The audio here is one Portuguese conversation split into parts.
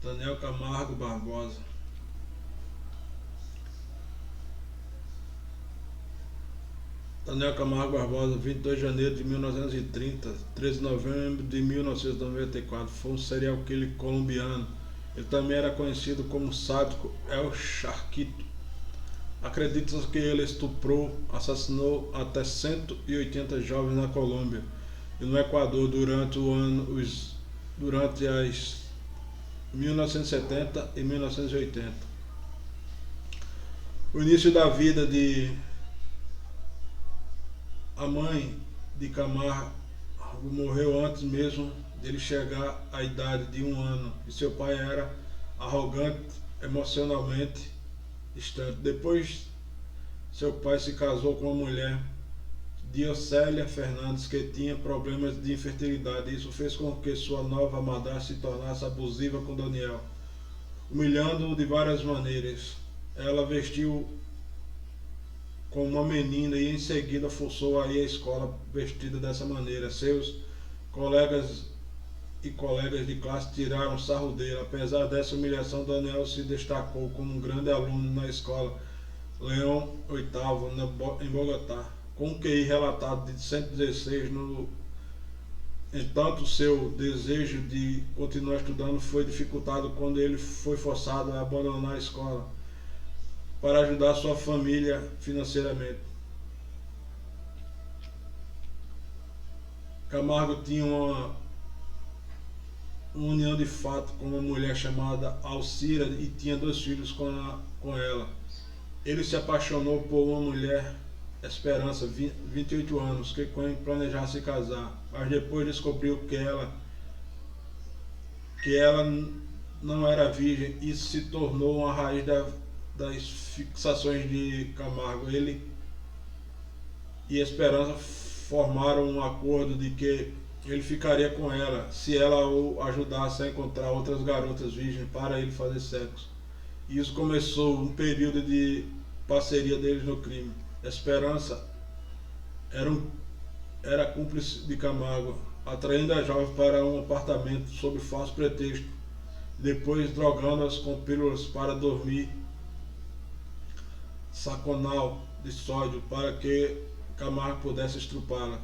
Daniel Camargo Barbosa. Daniel Camargo Barbosa, 22 de janeiro de 1930, 13 de novembro de 1994, foi um serial killer colombiano. Ele também era conhecido como sádico El Charquito. Acredita-se que ele estuprou, assassinou até 180 jovens na Colômbia e no Equador durante as 1970 e 1980. O início da vida de a mãe de Camargo morreu antes mesmo dele chegar à idade de 1 ano e seu pai era arrogante, emocionalmente distante. Depois, seu pai se casou com uma mulher, Diocélia Fernandes, que tinha problemas de infertilidade. Isso fez com que sua nova madrasta se tornasse abusiva com Daniel, humilhando-o de várias maneiras. Ela vestiu como uma menina e em seguida forçou a ir à escola vestida dessa maneira. Seus colegas e colegas de classe tiraram sarro dele. Apesar dessa humilhação, Daniel se destacou como um grande aluno na escola Leão VIII em Bogotá, com um QI relatado de 116. Entanto, seu desejo de continuar estudando foi dificultado quando ele foi forçado a abandonar a escola para ajudar sua família financeiramente. Camargo tinha uma união de fato com uma mulher chamada Alcira e tinha 2 filhos com ela. Ele se apaixonou por uma mulher, Esperança, 28 anos, que planejava se casar, mas depois descobriu que ela não era virgem e se tornou uma raiz das fixações de Camargo. Ele e Esperança formaram um acordo de que ele ficaria com ela se ela o ajudasse a encontrar outras garotas virgens para ele fazer sexo. E isso começou um período de parceria deles no crime. Esperança era cúmplice de Camargo, atraindo a jovem para um apartamento sob falso pretexto, depois drogando-as com pílulas para dormir, saconal de sódio para que Camargo pudesse estrupá-la.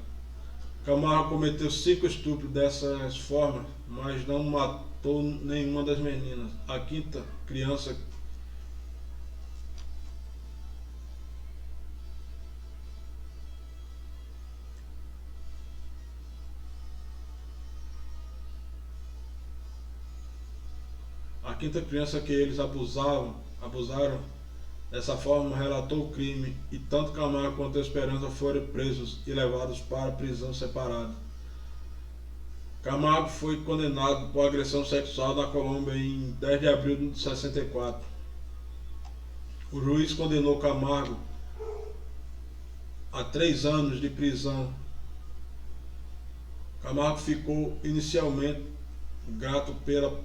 Camargo cometeu 5 estupros dessas formas, mas não matou nenhuma das meninas. A quinta criança que eles abusaram dessa forma relatou o crime e tanto Camargo quanto a Esperança foram presos e levados para prisão separada. Camargo foi condenado por agressão sexual na Colômbia em 10 de abril de 64. O juiz condenou Camargo a 3 anos de prisão. Camargo ficou inicialmente grato pela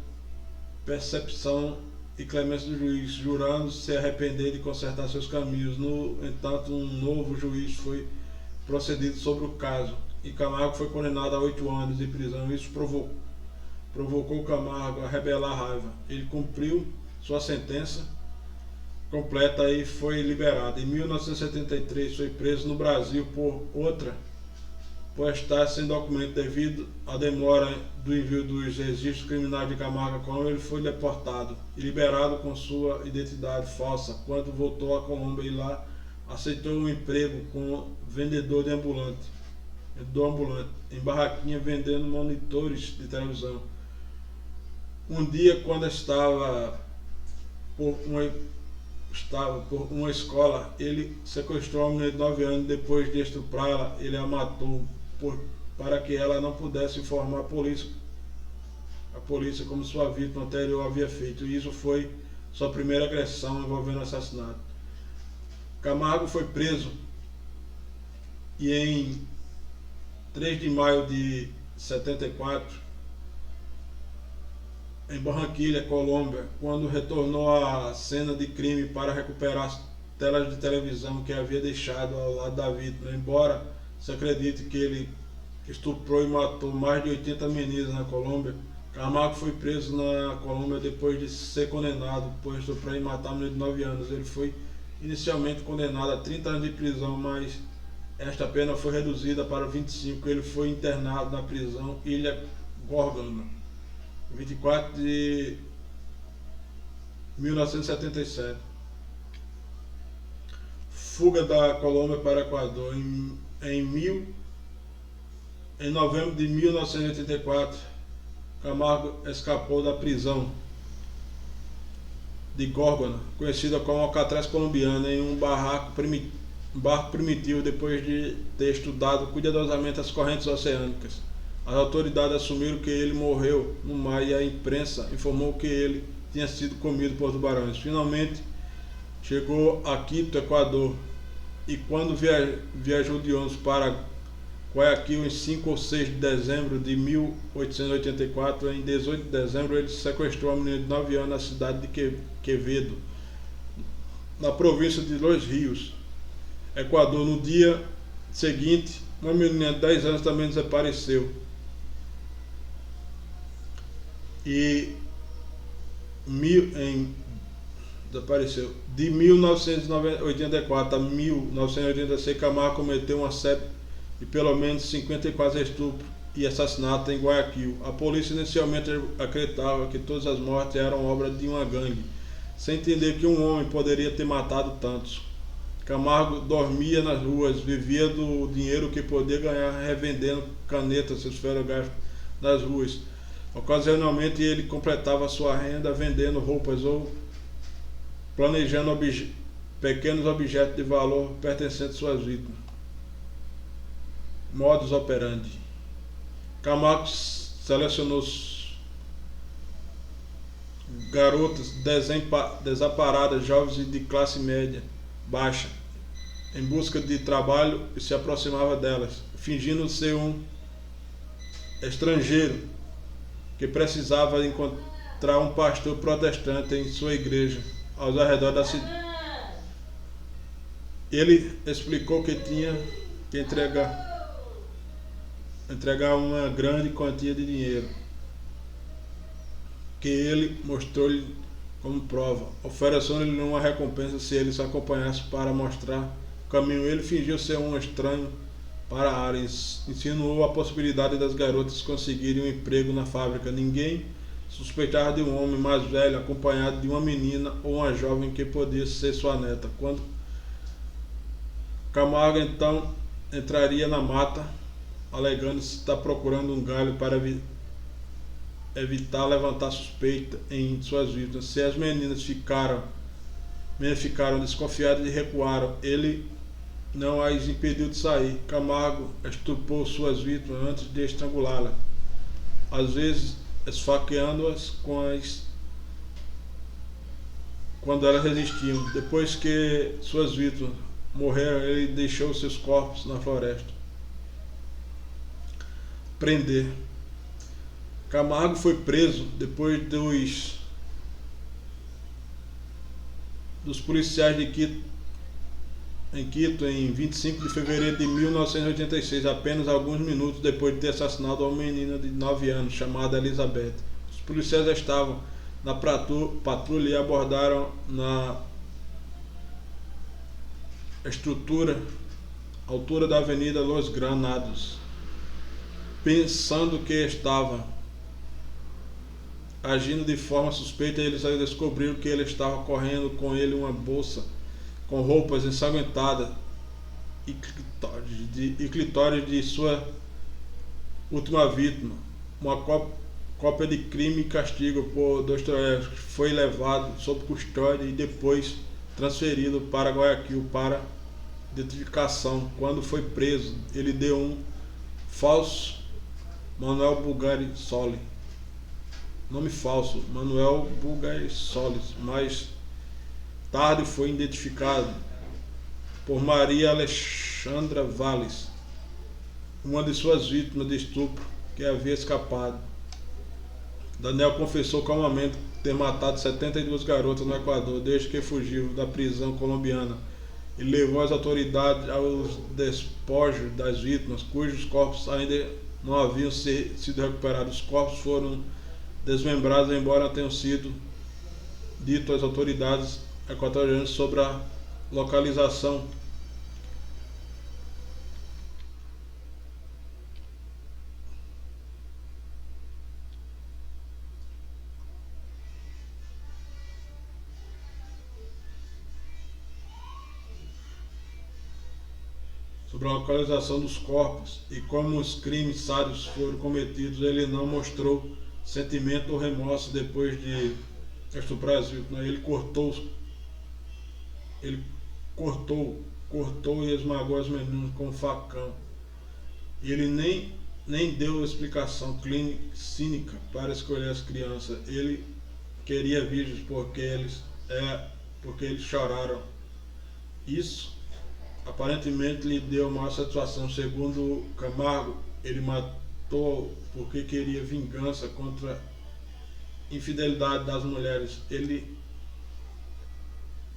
percepção e clemência do juiz, jurando se arrepender de consertar seus caminhos. No entanto, um novo juiz foi procedido sobre o caso e Camargo foi condenado a 8 anos de prisão. Isso provocou Camargo a rebelar a raiva. Ele cumpriu sua sentença completa e foi liberado. Em 1973 foi preso no Brasil por estar sem documento devido à demora do envio dos registros criminais de Camargo. Como ele foi deportado e liberado com sua identidade falsa quando voltou à Colômbia e lá aceitou um emprego como vendedor ambulante em barraquinha vendendo monitores de televisão. Um dia, quando estava por uma escola, ele sequestrou uma mulher de 9 anos. Depois de estuprá-la, ele a matou para que ela não pudesse informar a polícia como sua vítima anterior havia feito. E isso foi sua primeira agressão envolvendo assassinato. Camargo foi preso e em 3 de maio de 74, em Barranquilla, Colômbia, quando retornou à cena de crime para recuperar as telas de televisão que havia deixado ao lado da vítima. Embora se acredite que ele estuprou e matou mais de 80 meninas na Colômbia, Camargo foi preso na Colômbia depois de ser condenado por estuprar e matar a menina de 9 anos. Ele foi inicialmente condenado a 30 anos de prisão, mas esta pena foi reduzida para 25. Ele foi internado na prisão Ilha Gorgona, 24 de 1977. Fuga da Colômbia para Equador. Em novembro de 1984, Camargo escapou da prisão de Gorgona, conhecida como Alcatraz colombiana, em um barco primitivo depois de ter estudado cuidadosamente as correntes oceânicas. As autoridades assumiram que ele morreu no mar e a imprensa informou que ele tinha sido comido por tubarões. Finalmente chegou a Quito, Equador, e quando viajou de ônibus para Guayaquil em 5 ou 6 de dezembro de 1884, em 18 de dezembro ele sequestrou a menina de 9 anos na cidade de Quevedo, na província de Los Rios, Equador. No dia seguinte, uma menina de 10 anos também desapareceu. Desapareceu. De 1984 a 1986, Camargo cometeu uma série de pelo menos 54 estupros e assassinatos em Guayaquil. A polícia inicialmente acreditava que todas as mortes eram obra de uma gangue, sem entender que um homem poderia ter matado tantos. Camargo dormia nas ruas, vivia do dinheiro que podia ganhar revendendo canetas esferográficas nas ruas. Ocasionalmente ele completava sua renda vendendo roupas ou planejando pequenos objetos de valor pertencentes às suas vítimas. Modus operandi. Camargo selecionou garotas desamparadas, jovens e de classe média baixa, em busca de trabalho, e se aproximava delas, fingindo ser um estrangeiro que precisava encontrar um pastor protestante em sua igreja aos arredores da cidade. Ele explicou que tinha que entregar uma grande quantia de dinheiro, que ele mostrou-lhe como prova, oferecendo-lhe uma recompensa se ele se acompanhasse para mostrar o caminho. Ele fingiu ser um estranho para a área, insinuou a possibilidade das garotas conseguirem um emprego na fábrica. Ninguém suspeitava de um homem mais velho acompanhado de uma menina ou uma jovem que podia ser sua neta. Quando Camargo então entraria na mata, alegando estar procurando um galho para evitar levantar suspeita em suas vítimas. Se as meninas ficaram desconfiadas e recuaram, ele não as impediu de sair. Camargo estuprou suas vítimas antes de estrangulá-las, às vezes esfaqueando-as quando elas resistiam. Depois que suas vítimas morreram, ele deixou seus corpos na floresta. Prender. Camargo foi preso depois dos policiais de Quito, em 25 de fevereiro de 1986, apenas alguns minutos depois de ter assassinado uma menina de 9 anos chamada Elizabeth. Os policiais estavam na patrulha e abordaram na altura da Avenida Los Granados. Pensando que estava agindo de forma suspeita, eles descobriram que ele estava correndo com ele uma bolsa com roupas ensanguentadas e clitóris de sua última vítima. Uma cópia de Crime e Castigo por Dostoiévski. Foi levado sob custódia e depois transferido para Guayaquil para identificação. Quando foi preso, ele deu um falso Manuel Bulgari-Soli, nome falso, Manuel Bulgari-Soli, mais tarde foi identificado por Maria Alexandra Valles, uma de suas vítimas de estupro que havia escapado. Daniel confessou calmamente ter matado 72 garotas no Equador desde que fugiu da prisão colombiana e levou as autoridades aos despojos das vítimas, cujos corpos ainda não haviam sido recuperados. Os corpos foram desmembrados, embora tenham sido dito às autoridades equatorianas sobre a localização. Sobre a localização dos corpos e como os crimes sádicos foram cometidos, ele não mostrou sentimento ou remorso depois de estuprar as vítimas. Ele cortou e esmagou as meninas com um facão. Ele nem deu explicação cínica para escolher as crianças. Ele queria virgens porque eles choraram. Isso aparentemente lhe deu maior satisfação. Segundo Camargo, ele matou porque queria vingança contra a infidelidade das mulheres. Ele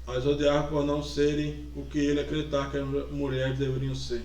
as odiava por não serem o que ele acreditava que as mulheres deveriam ser.